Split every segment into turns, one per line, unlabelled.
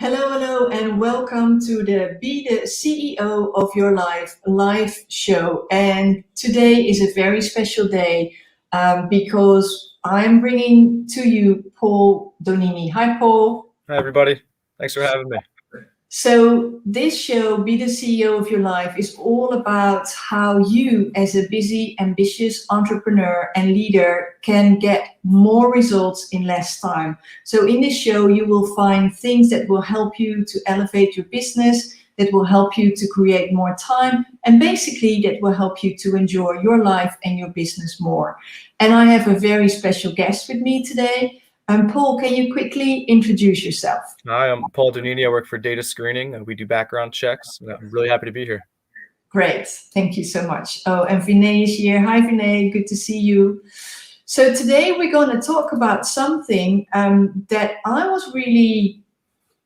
Hello, hello, and welcome to the Be the CEO of Your Life live show. And today is a very special day because I'm bringing to you Paul Donini. Hi, Paul.
Hi, everybody. Thanks for having me.
So, this show, Be the CEO of Your Life, is all about how you, as a busy, ambitious entrepreneur and leader, can get more results in less time. So, in this show, you will find things that will help you to elevate your business, that will help you to create more time, and basically, that will help you to enjoy your life and your business more. And I have a very special guest with me today. Paul, can you quickly introduce yourself?
Hi, I'm Paul Donini. I work for data screening, and we do background checks. I'm really happy to be here.
Great. Thank you so much. Oh, and Vinay is here. Hi, Vinay. Good to see you. So today we're going to talk about something that I was really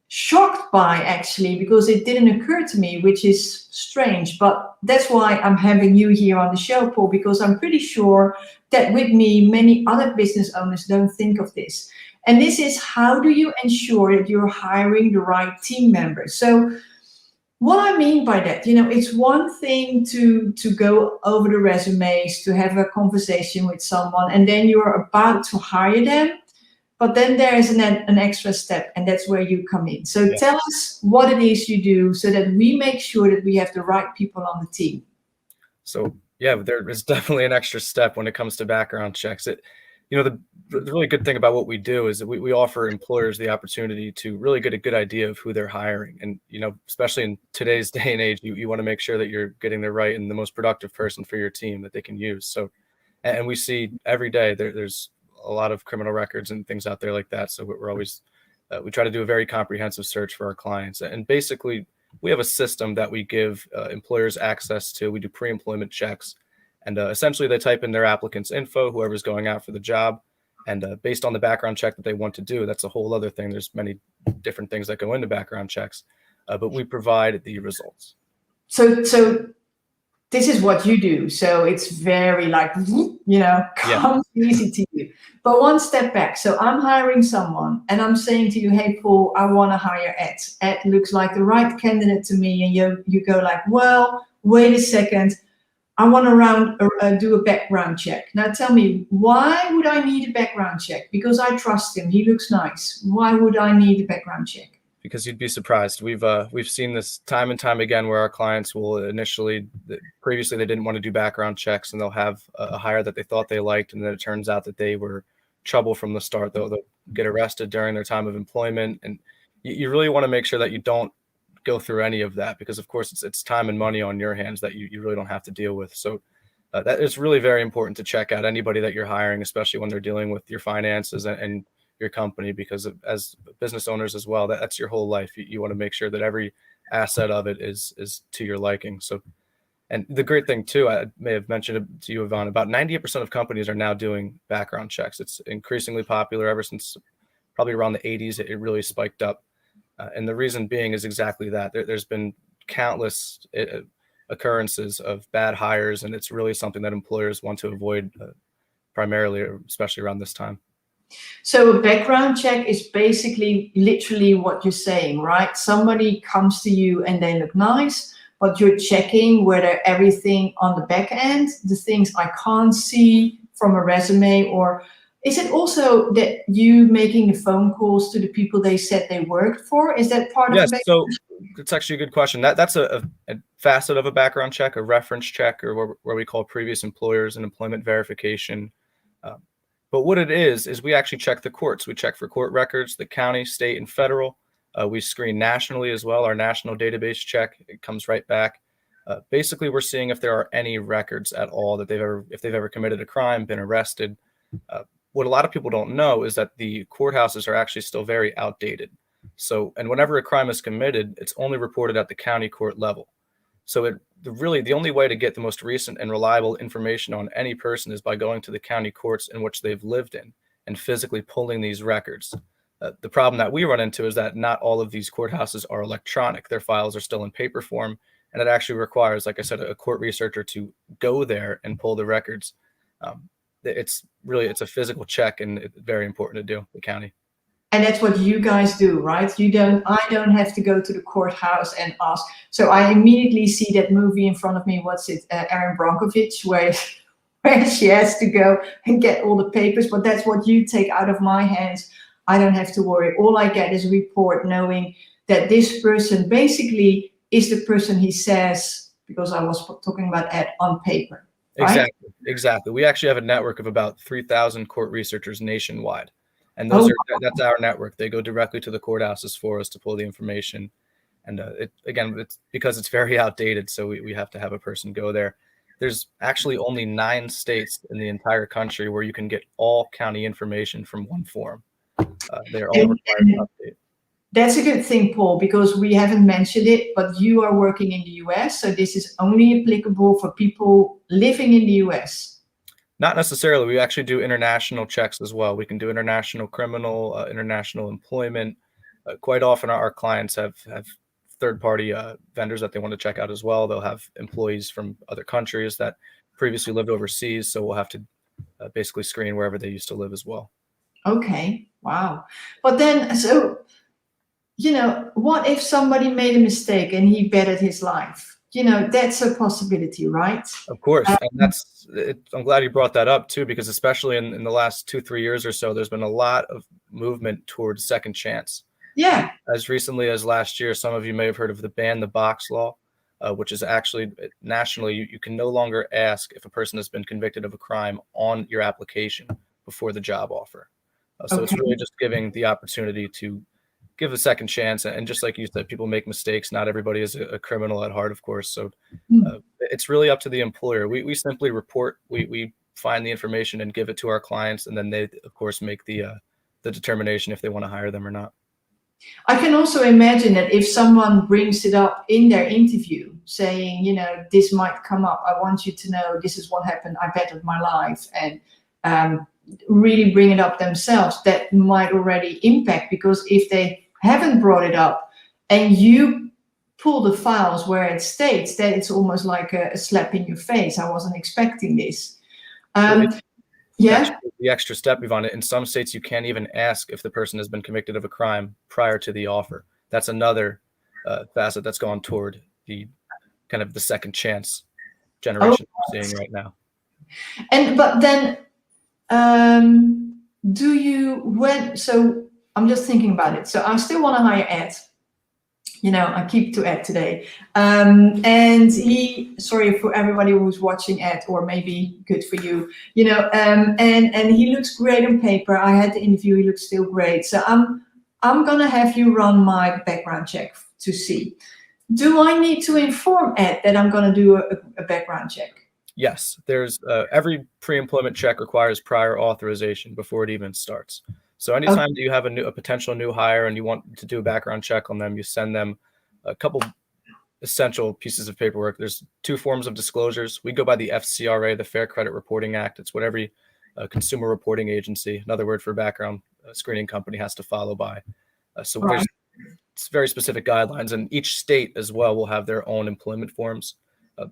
shocked by, actually, because it didn't occur to me, which is strange. But that's why I'm having you here on the show, Paul, because I'm pretty sure that with me, many other business owners don't think of this. And this is, how do you ensure that you're hiring the right team members? So what I mean by that, it's one thing to go over the resumes, to have a conversation with someone, and then you're about to hire them. But then there is an extra step, and that's where you come in. So
Yeah.
tell us what it is you do so that we make sure that we have the right people on the team.
So, yeah, there is definitely an extra step when it comes to background checks. The really good thing about what we do is that we offer employers the opportunity to really get a good idea of who they're hiring. And, especially in today's day and age, you want to make sure that you're getting the right and the most productive person for your team that they can use. So, and we see every day there's a lot of criminal records and things out there like that. So we're always, we try to do a very comprehensive search for our clients. And basically, we have a system that we give employers access to. We do pre-employment checks. And essentially, they type in their applicant's info, whoever's going out for the job. And based on the background check that they want to do, that's a whole other thing. There's many different things that go into background checks, but we provide the results.
So this is what you do. So it's very comes easy to you. But one step back. So I'm hiring someone and I'm saying to you, hey, Paul, I want to hire Ed. Ed looks like the right candidate to me. And you go like, well, wait a second. I want to do a background check. Now tell me, why would I need a background check? Because I trust him. He looks nice. Why would I need a background check?
Because you'd be surprised. We've seen this time and time again where our clients will previously they didn't want to do background checks, and they'll have a hire that they thought they liked, and then it turns out that they were trouble from the start. They'll get arrested during their time of employment, and you really want to make sure that you don't go through any of that, because of course it's time and money on your hands that you really don't have to deal with. So that is really very important to check out anybody that you're hiring, especially when they're dealing with your finances and your company, because as business owners as well, that's your whole life. You want to make sure that every asset of it is to your liking. So, and the great thing too, I may have mentioned it to you, Yvonne, about 98% of companies are now doing background checks. It's increasingly popular ever since probably around the 80s. It really spiked up. And the reason being is exactly that. There's been countless occurrences of bad hires, and it's really something that employers want to avoid primarily, especially around this time.
So a background check is basically literally what you're saying, right? Somebody comes to you and they look nice, but you're checking whether everything on the back end, the things I can't see from a resume, or is it also that you making the phone calls to the people they said they worked for? Is that part of
Yes,
the
so it's actually a good question. That's a facet of a background check, a reference check, or where we call previous employers and employment verification. But what it is we actually check the courts. We check for court records, the county, state, and federal. We screen nationally as well. Our national database check, it comes right back. Basically, we're seeing if there are any records at all that if they've ever committed a crime, been arrested. What a lot of people don't know is that the courthouses are actually still very outdated. So, and whenever a crime is committed, it's only reported at the county court level. So the only way to get the most recent and reliable information on any person is by going to the county courts in which they've lived in and physically pulling these records. The problem that we run into is that not all of ththese courthouses are electronic. Their files are still in paper form, and it actually requires, like I said, a court researcher to go there and pull the records. It's a physical check, and it's very important to do, the county.
And that's what you guys do, right? I don't have to go to the courthouse and ask. So I immediately see that movie in front of me. What's it? Erin Brockovich, where she has to go and get all the papers. But that's what you take out of my hands. I don't have to worry. All I get is a report knowing that this person basically is the person he says, because I was talking about Ed, on paper. Right?
Exactly. We actually have a network of about 3,000 court researchers nationwide. And that's our network. They go directly to the courthouses for us to pull the information. And it's because it's very outdated, so we have to have a person go there. There's actually only 9 states in the entire country where you can get all county information from one form. They're all required to update.
That's a good thing, Paul, because we haven't mentioned it, but you are working in the US, so this is only applicable for people living in the US.
Not necessarily. We actually do international checks as well. We can do international criminal, international employment. Quite often our clients have third-party vendors that they want to check out as well. They'll have employees from other countries that previously lived overseas, so we'll have to basically screen wherever they used to live as well.
Okay, wow. But then, so, what if somebody made a mistake and he bettered his life? That's a possibility, right?
Of course. And I'm glad you brought that up too, because especially in the last 2-3 years or so, there's been a lot of movement towards second chance.
Yeah.
As recently as last year, some of you may have heard of the ban the box law, which is actually nationally, you can no longer ask if a person has been convicted of a crime on your application before the job offer. So It's really just giving the opportunity to give a second chance. And just like you said, people make mistakes. Not everybody is a criminal at heart, of course. So it's really up to the employer. We simply report, we find the information and give it to our clients. And then they, of course, make the determination if they want to hire them or not.
I can also imagine that if someone brings it up in their interview saying, this might come up, I want you to know this is what happened, I bettered my life, and really bring it up themselves, that might already impact, because if they haven't brought it up and you pull the files where it states, that it's almost like a slap in your face. I wasn't expecting this.
The extra step, Yvonne, in some states, you can't even ask if the person has been convicted of a crime prior to the offer. That's another facet that's gone toward the kind of the second chance generation we're seeing right now.
But then, so I'm just thinking about it. So I still want to hire Ed. I keep to Ed today. And sorry for everybody who's watching Ed, or maybe good for you, and he looks great on paper. I had the interview, he looks still great. So I'm going to have you run my background check to see. Do I need to inform Ed that I'm going to do a background check?
Yes, there's every pre-employment check requires prior authorization before it even starts. So anytime that you have a potential new hire and you want to do a background check on them, you send them a couple essential pieces of paperwork. There's 2 forms of disclosures. We go by the FCRA, the Fair Credit Reporting Act. It's what every consumer reporting agency, another word for background screening company, has to follow by. There's very specific guidelines, and each state as well will have their own employment forms.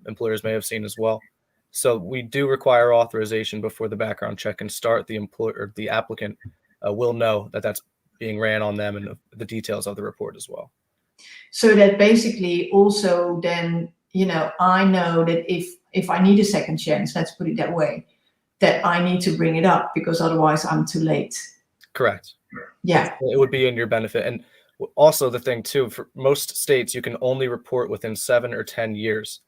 Employers may have seen as well. So we do require authorization before the background check can start. The applicant will know that that's being ran on them, and the details of the report as well.
So that basically also then, I know that if I need a second chance, let's put it that way, that I need to bring it up, because otherwise I'm too late.
Correct.
Yeah.
It would be in your benefit. And also the thing too, for most states, you can only report within 7 or 10 years,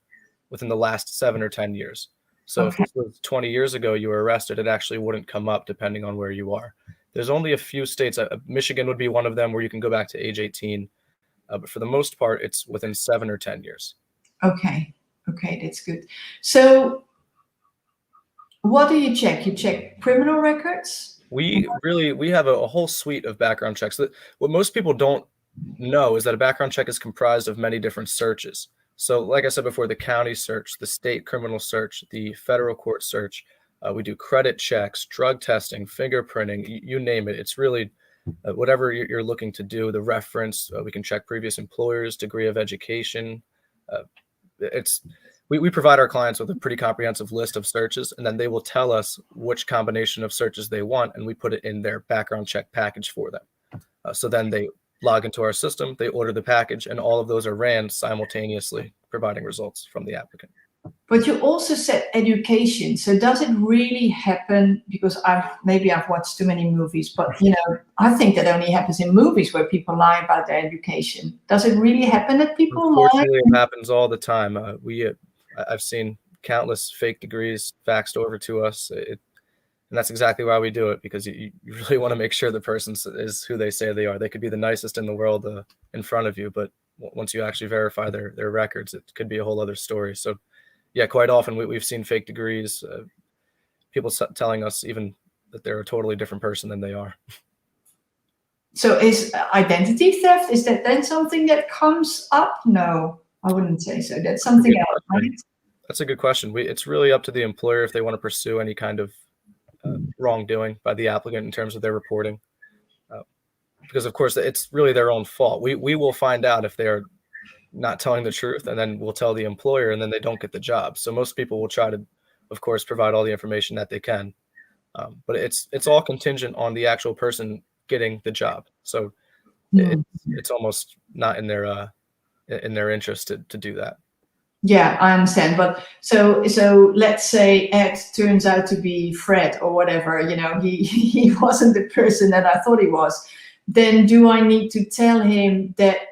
within the last 7 or 10 years. So if this was 20 years ago, you were arrested, it actually wouldn't come up depending on where you are. There's only a few states, Michigan would be one of them, where you can go back to age 18. But for the most part, it's within 7 or 10 years. Okay,
that's good. So what do you check? You check criminal records?
We have a whole suite of background checks. What most people don't know is that a background check is comprised of many different searches. So like I said before, the county search, the state criminal search, the federal court search, we do credit checks, drug testing, fingerprinting, you name it. It's really whatever you're looking to do, the reference, we can check previous employers, degree of education. We provide our clients with a pretty comprehensive list of searches, and then they will tell us which combination of searches they want, and we put it in their background check package for them. So then they log into our system, they order the package, and all of those are ran simultaneously, providing results from the applicant.
But you also said education. So does it really happen? Because maybe I've watched too many movies, but I think that only happens in movies where people lie about their education. Does it really happen that people lie?
Unfortunately, it happens all the time. I've seen countless fake degrees faxed over to us. And that's exactly why we do it, because you really want to make sure the person is who they say they are. They could be the nicest in the world in front of you, but once you actually verify their records, it could be a whole other story. So yeah, quite often we've seen fake degrees, people telling us even that they're a totally different person than they are. So
is identity theft, is that then something that comes up? No, I wouldn't say so. That's something else, right?
That's a good question. It's really up to the employer if they want to pursue any kind of wrongdoing by the applicant in terms of their reporting, because of course it's really their own fault. We will find out if they're not telling the truth, and then we'll tell the employer, and then they don't get the job. So most people will try to, of course, provide all the information that they can, but it's all contingent on the actual person getting the job. So it's almost not in their interest to do that.
Yeah, I understand. But so let's say Ed turns out to be Fred or whatever, he wasn't the person that I thought he was. Then do I need to tell him that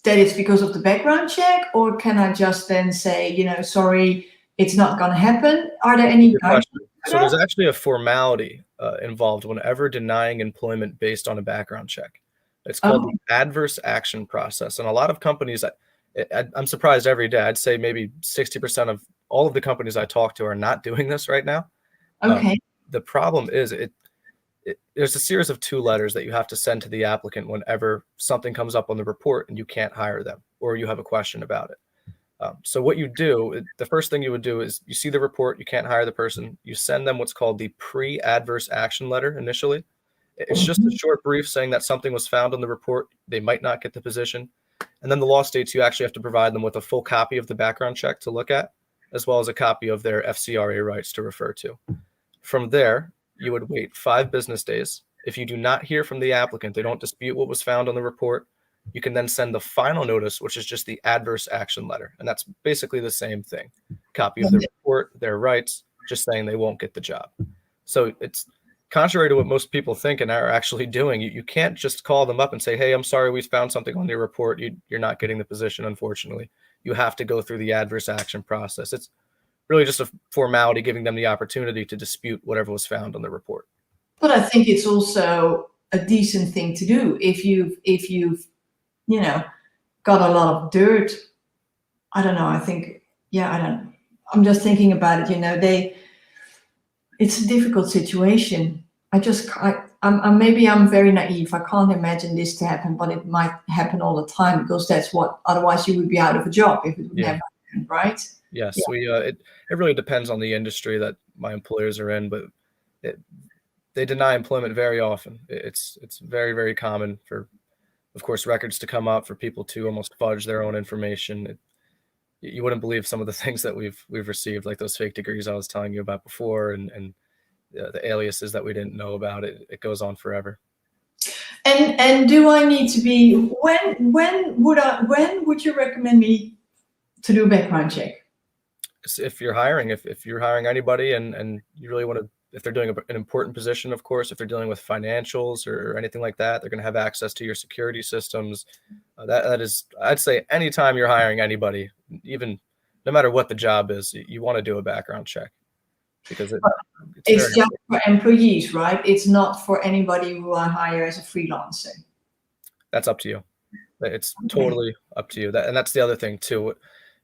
that it's because of the background check, or can I just then say, sorry, it's not going to happen? Are there any guidelines?
So there's actually a formality involved whenever denying employment based on a background check. It's called the adverse action process. And a lot of companies, I'm surprised every day, I'd say maybe 60% of all of the companies I talk to are not doing this right now.
Okay.
The problem is there's a series of 2 letters that you have to send to the applicant whenever something comes up on the report and you can't hire them, or you have a question about it. So what you do, the first thing you would do is you see the report, you can't hire the person, you send them what's called the pre-adverse action letter initially. It's just a short brief saying that something was found on the report, they might not get the position. And then the law states you actually have to provide them with a full copy of the background check to look at, as well as a copy of their FCRA rights to refer to. From there, you would wait 5 business days. If you do not hear from the applicant, they don't dispute what was found on the report, you can then send the final notice, which is just the adverse action letter. And that's basically the same thing. Copy of the report, their rights, just saying they won't get the job. So it's contrary to what most people think and are actually doing. You can't just call them up and say, hey, I'm sorry, we found something on your report. You're not getting the position, unfortunately. You have to go through the adverse action process. It's really just a formality, giving them the opportunity to dispute whatever was found on the report.
But I think it's also a decent thing to do if you've got a lot of dirt. I don't know. I think, I'm just thinking about it. It's a difficult situation. Maybe I'm very naive. I can't imagine this to happen, but it might happen all the time, because otherwise you would be out of a job if it would never happen, right?
Yes, it really depends on the industry that my employers are in, but they deny employment very often. It's very, very common for, of course, records to come up, for people to almost fudge their own information. You wouldn't believe some of the things that we've received, like those fake degrees I was telling you about before, and the aliases that we didn't know about. It goes on forever.
And do I need to be, when would you recommend me to do a background check?
If you're hiring, if you're hiring anybody and you really want to, if they're doing an important position, of course, if they're dealing with financials or anything like that, they're going to have access to your security systems. That is, I'd say anytime you're hiring anybody, even no matter what the job is, you want to do a background check, because
it's just for employees, right? It's not for anybody who I hire as a freelancer.
That's up to you. It's totally up to you. And that's the other thing too,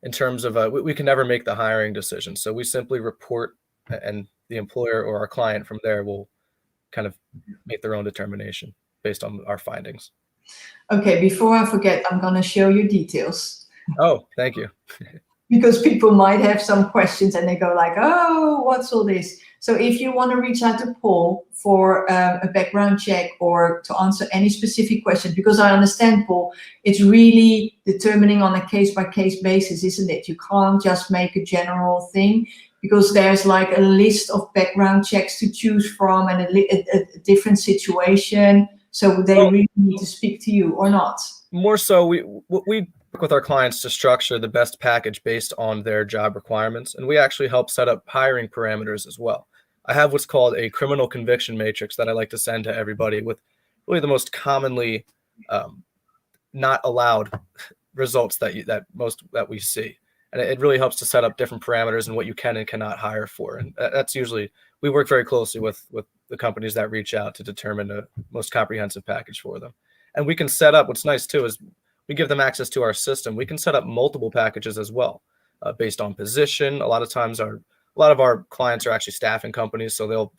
in terms of we can never make the hiring decision. So we simply report, and the employer or our client from there will kind of make their own determination based on our findings.
Okay, before I forget, I'm going to show you details.
Oh, thank you.
Because people might have some questions and they go like, oh, what's all this? So if you want to reach out to Paul for a background check or to answer any specific question, because I understand, Paul, it's really determining on a case-by-case basis, isn't it? You can't just make a general thing, because there's like a list of background checks to choose from and a different situation. So they really need to speak to you or not?
More so, we work with our clients to structure the best package based on their job requirements, and we actually help set up hiring parameters as well. I have what's called a criminal conviction matrix that I like to send to everybody with really the most commonly not allowed results that we see, and it really helps to set up different parameters and what you can and cannot hire for. And that's usually, we work very closely with the companies that reach out to determine the most comprehensive package for them. And we can set up, what's nice too is we give them access to our system. We can set up multiple packages as well, based on position. A lot of our clients are actually staffing companies, so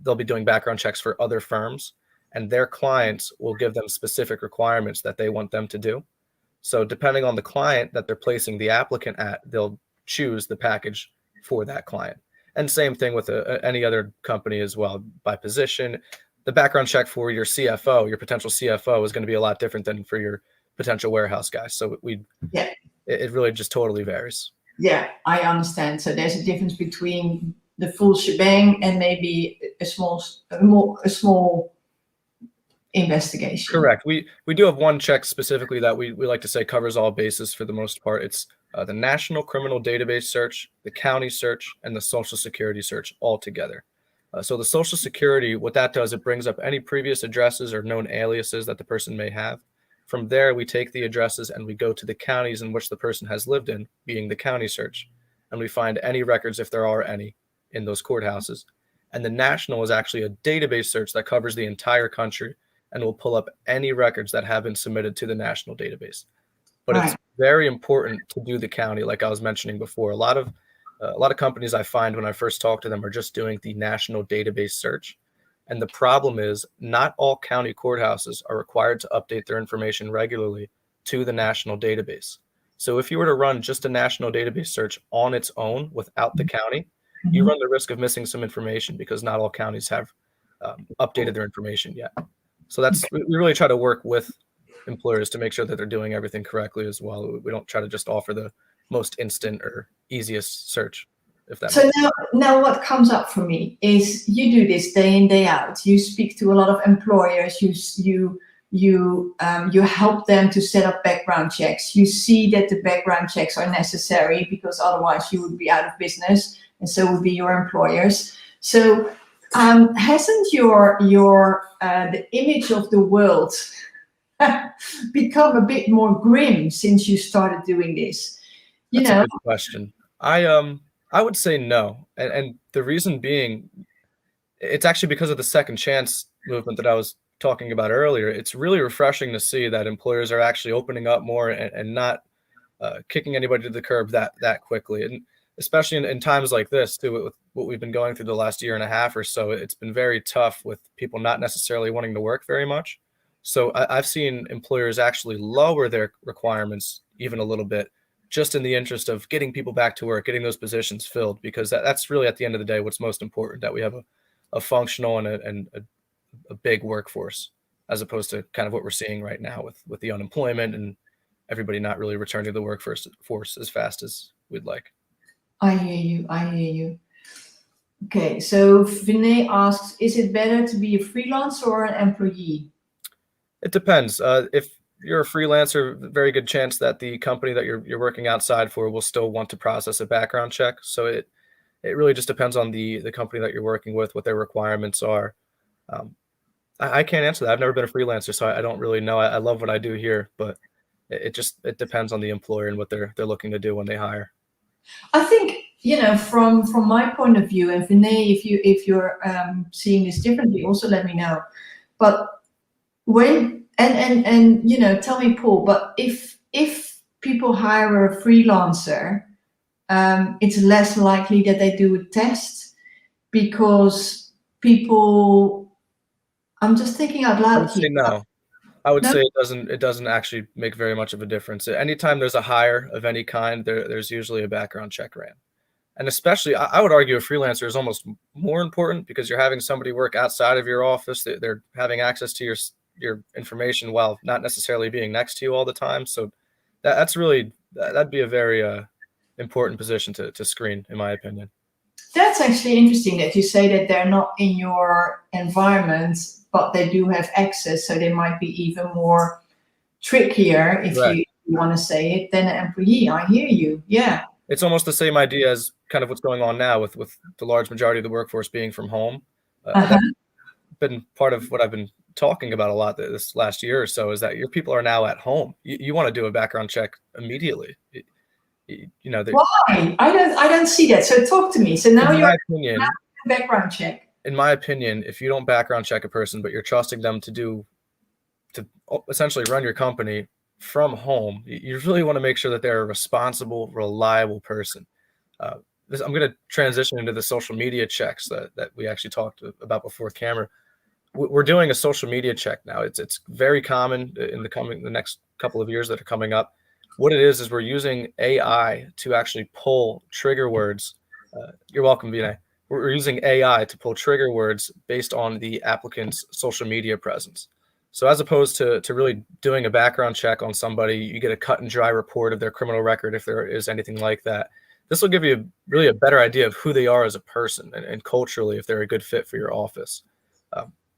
they'll be doing background checks for other firms, and their clients will give them specific requirements that they want them to do. So depending on the client that they're placing the applicant at, they'll choose the package for that client. And same thing with any other company as well, by position. The background check for your CFO, your potential CFO, is going to be a lot different than for your potential warehouse guy. So it really just totally varies.
Yeah, I understand. So there's a difference between the full shebang and maybe a small investigation.
Correct. We do have one check specifically that we like to say covers all bases for the most part. It's the National Criminal Database Search, the County Search, and the Social Security Search all together. So the Social Security, what that does, it brings up any previous addresses or known aliases that the person may have. From there, we take the addresses and we go to the counties in which the person has lived in, being the County Search, and we find any records, if there are any, in those courthouses. And the National is actually a database search that covers the entire country and will pull up any records that have been submitted to the national database. But It's very important to do the county, like I was mentioning before. A lot of companies I find when I first talk to them are just doing the national database search. And the problem is not all county courthouses are required to update their information regularly to the national database. So if you were to run just a national database search on its own without the county, you run the risk of missing some information because not all counties have updated their information yet. So we really try to work with employers to make sure that they're doing everything correctly as well. We don't try to just offer the most instant or easiest search.
So now what comes up for me is you do this day in, day out. You speak to a lot of employers. You help them to set up background checks. You see that the background checks are necessary because otherwise you would be out of business, and so would be your employers. So hasn't the image of the world become a bit more grim since you started doing this?
That's a good question. I would say no. And the reason being, it's actually because of the second chance movement that I was talking about earlier. It's really refreshing to see that employers are actually opening up more and not kicking anybody to the curb that quickly. And especially in times like this, too, with what we've been going through the last year and a half or so, it's been very tough with people not necessarily wanting to work very much. So I've seen employers actually lower their requirements even a little bit, just in the interest of getting people back to work, getting those positions filled, because that's really at the end of the day what's most important, that we have a functional and a big workforce, as opposed to kind of what we're seeing right now with the unemployment and everybody not really returning to the workforce as fast as we'd like.
I hear you. Okay, so Vinay asks, is it better to be a freelancer or an employee?
It depends. If you're a freelancer, very good chance that the company that you're working outside for will still want to process a background check. So it really just depends on the company that you're working with, what their requirements are. I can't answer that. I've never been a freelancer, so I don't really know. I love what I do here, but it depends on the employer and what they're looking to do when they hire.
I think, from my point of view, and Vinay, if you're seeing this differently, also let me know. But when tell me, Paul, but if people hire a freelancer, it's less likely that they do a test, because I'm just thinking out loud.
I would say no. I would say it doesn't actually make very much of a difference. Anytime there's a hire of any kind, there's usually a background check ran. And especially, I would argue a freelancer is almost more important, because you're having somebody work outside of your office. They're having access to your information while not necessarily being next to you all the time. So that'd be a very important position to screen, in my opinion.
That's actually interesting that you say that they're not in your environment, but they do have access, so they might be even more trickier, if
Right.
you want to say it, than an employee. I hear you. Yeah.
It's almost the same idea as kind of what's going on now with the large majority of the workforce being from home.
Uh-huh.
That's been part of what I've been talking about a lot this last year or so, is that your people are now at home. You want to do a background check immediately. You know,
Why? I don't see that. So talk to me. So now
in
you're
my opinion,
a background check.
in my opinion, if you don't background check a person, but you're trusting them to essentially run your company from home, you really want to make sure that they're a responsible, reliable person. I'm going to transition into the social media checks that we actually talked about before camera. We're doing a social media check now. It's very common in the next couple of years that are coming up. What it is we're using AI to actually pull trigger words. You're welcome, Vinay. We're using AI to pull trigger words based on the applicant's social media presence. So as opposed to really doing a background check on somebody, you get a cut and dry report of their criminal record if there is anything like that. This will give you really a better idea of who they are as a person and culturally if they're a good fit for your office.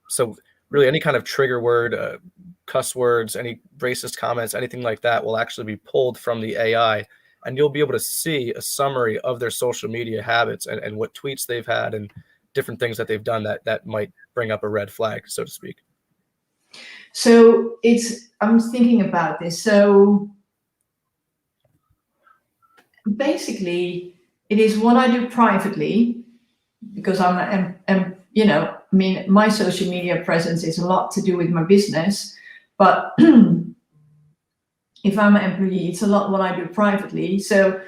So really any kind of trigger word, cuss words, any racist comments, anything like that will actually be pulled from the AI, and you'll be able to see a summary of their social media habits and what tweets they've had and different things that they've done that might bring up a red flag, so to speak.
So I'm thinking about this. So basically, it is what I do privately, because I'm you know, I mean, my social media presence is a lot to do with my business, but if I'm an employee, it's a lot what I do privately. So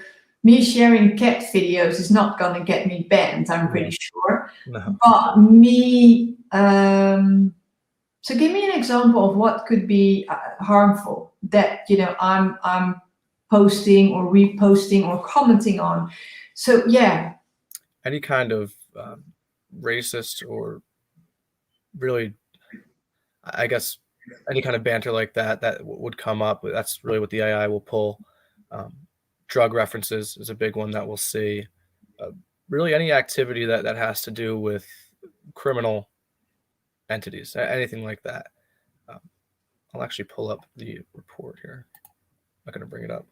me sharing cat videos is not going to get me banned, I'm pretty sure.
No.
But me, so give me an example of what could be harmful that, you know, I'm posting or reposting or commenting on. So yeah.
Any kind of racist or really, I guess, any kind of banter like that would come up. That's really what the AI will pull. Drug references is a big one that we'll see. Really any activity that has to do with criminal entities, anything like that. I'll actually pull up the report here. I'm not going to bring it up.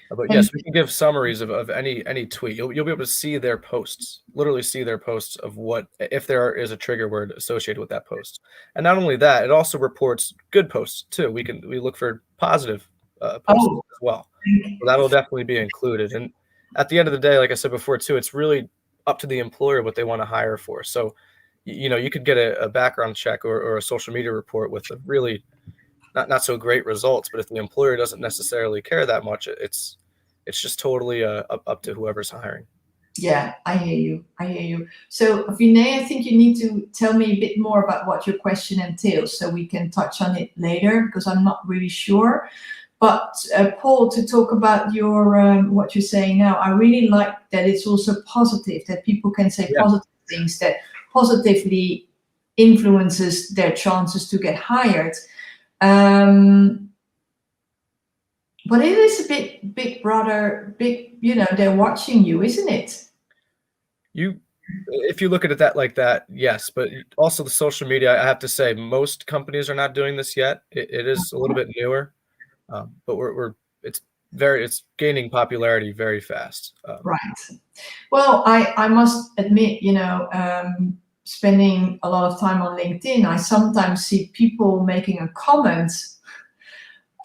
But yes, we can give summaries of any tweet. You'll be able to see their posts, literally see their posts of what, if there is a trigger word associated with that post. And not only that, it also reports good posts too. We look for positive posts as well. So that'll definitely be included. And at the end of the day, like I said before too, it's really up to the employer what they want to hire for. So, you know, you could get a background check or a social media report with a really not so great results, but if the employer doesn't necessarily care that much, it's just totally up to whoever's hiring.
Yeah, I hear you. So Vinay, I think you need to tell me a bit more about what your question entails so we can touch on it later, because I'm not really sure. But Paul, to talk about your what you're saying now, I really like that it's also positive, that people can say positive things that positively influences their chances to get hired. But it is a bit big brother, you know, they're watching you, isn't it?
If you look at it like that, yes, but also the social media, I have to say most companies are not doing this yet. It is a little bit newer, but it's gaining popularity very fast.
Right. Well, I must admit, you know, spending a lot of time on LinkedIn, I sometimes see people making a comment,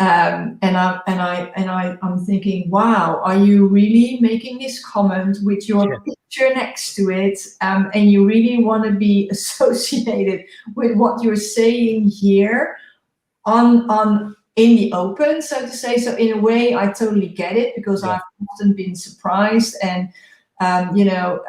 and I'm thinking, wow, are you really making this comment with your picture next to it, and you really want to be associated with what you're saying here on in the open, so to say? So in a way, I totally get it, because I've often been surprised, and you know,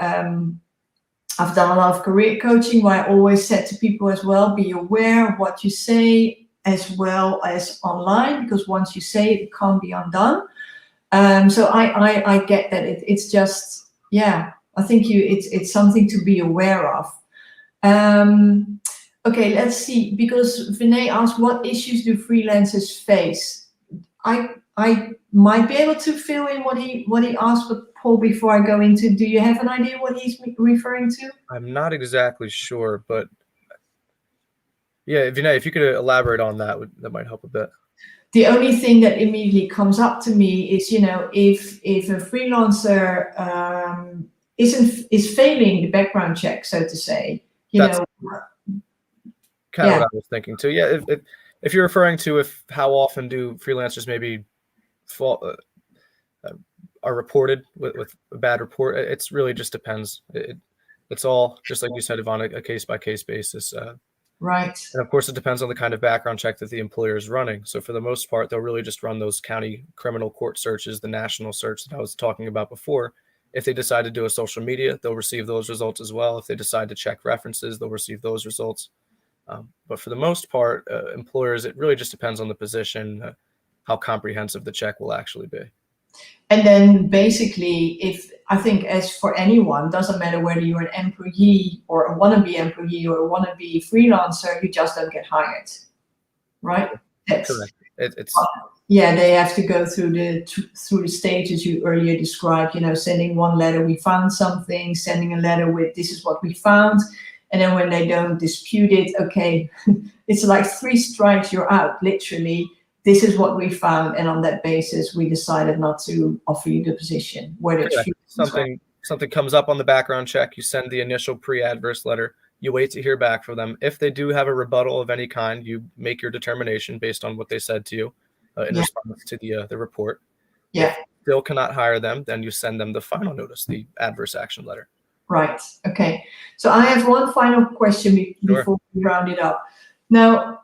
I've done a lot of career coaching where I always said to people as well, be aware of what you say as well as online, because once you say it, it can't be undone. So I get that. It's just, yeah, I think it's something to be aware of. Okay, let's see, because Vinay asked, what issues do freelancers face? I I might be able to fill in what he asked, but Paul, before I go into, do you have an idea what he's referring to?
I'm not exactly sure, but yeah, if you could elaborate on that, that might help a bit.
The only thing that immediately comes up to me is, if a freelancer is failing the background check, so to say,
That's kind of
yeah.
what I was thinking too. Yeah, if you're referring to how often do freelancers maybe are reported with a bad report, it's really just depends. It's all just like you said, Yvonne, a case by case basis.
Right.
And of course, it depends on the kind of background check that the employer is running. So for the most part, they'll really just run those county criminal court searches, the national search that I was talking about before. If they decide to do a social media, they'll receive those results as well. If they decide to check references, they'll receive those results. But for the most part, employers, it really just depends on the position, how comprehensive the check will actually be.
And then basically, I think as for anyone, doesn't matter whether you're an employee or a wannabe employee or a wannabe freelancer, you just don't get hired, right? That's
correct. It's
yeah, they have to go through the stages you earlier described. Sending one letter, we found something. Sending a letter with, this is what we found. And then when they don't dispute it, okay, it's like 3 strikes, you're out, literally. This is what we found, and on that basis, we decided not to offer you the position. Whether it's
something comes up on the background check, you send the initial pre-adverse letter, you wait to hear back from them. If they do have a rebuttal of any kind, you make your determination based on what they said to you in response to the report.
Yeah.
If you still cannot hire them, then you send them the final notice, the adverse action letter.
Right. Okay. So I have one final question before we round it up. Now,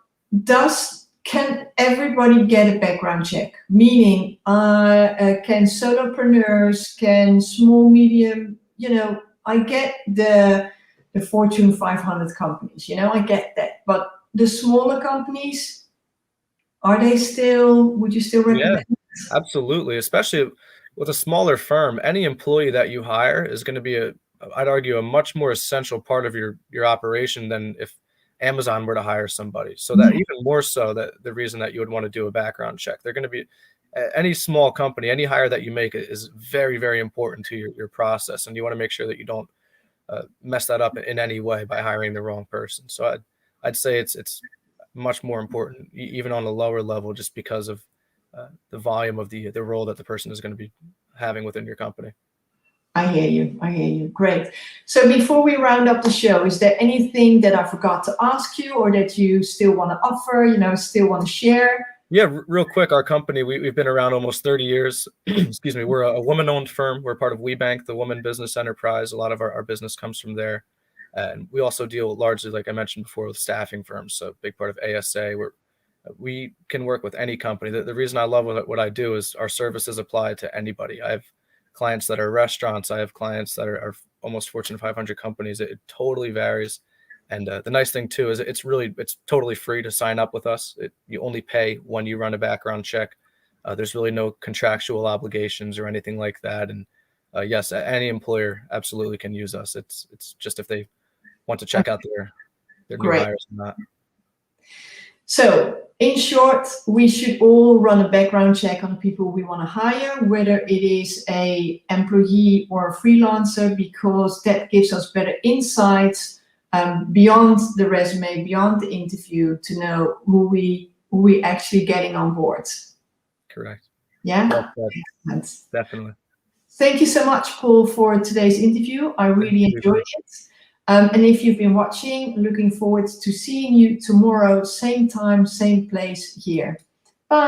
can everybody get a background check? Meaning, can solopreneurs, can small, medium, I get the Fortune 500 companies, I get that. But the smaller companies, would you still recommend?
Yeah, absolutely. Especially with a smaller firm, any employee that you hire is going to be I'd argue, a much more essential part of your operation than if Amazon were to hire somebody. So that even more so, that the reason that you would want to do a background check, they're going to be any small company, any hire that you make is very, very important to your process. And you want to make sure that you don't mess that up in any way by hiring the wrong person. So I'd say it's much more important, even on a lower level, just because of the volume of the role that the person is going to be having within your company.
I hear you. Great. So before we round up the show, is there anything that I forgot to ask you or that you still want to offer, still want to share?
Yeah, real quick, our company, we've been around almost 30 years. Excuse me. We're a woman-owned firm. We're part of WeBank, the Woman Business Enterprise. A lot of our business comes from there. And we also deal largely, like I mentioned before, with staffing firms. So a big part of ASA, we can work with any company. The reason I love what I do is our services apply to anybody. I have clients that are restaurants. I have clients that are almost Fortune 500 companies. It totally varies. And the nice thing too is it's totally free to sign up with us. You only pay when you run a background check. There's really no contractual obligations or anything like that. And yes, any employer absolutely can use us. It's just if they want to check out their new hires and that.
So in short, we should all run a background check on the people we want to hire, whether it is an employee or a freelancer, because that gives us better insights beyond the resume, beyond the interview, to know who we actually getting on board. Correct. Yeah.
Definitely.
Thank you so much, Paul, for today's interview. I really enjoyed it. And if you've been watching, looking forward to seeing you tomorrow, same time, same place here.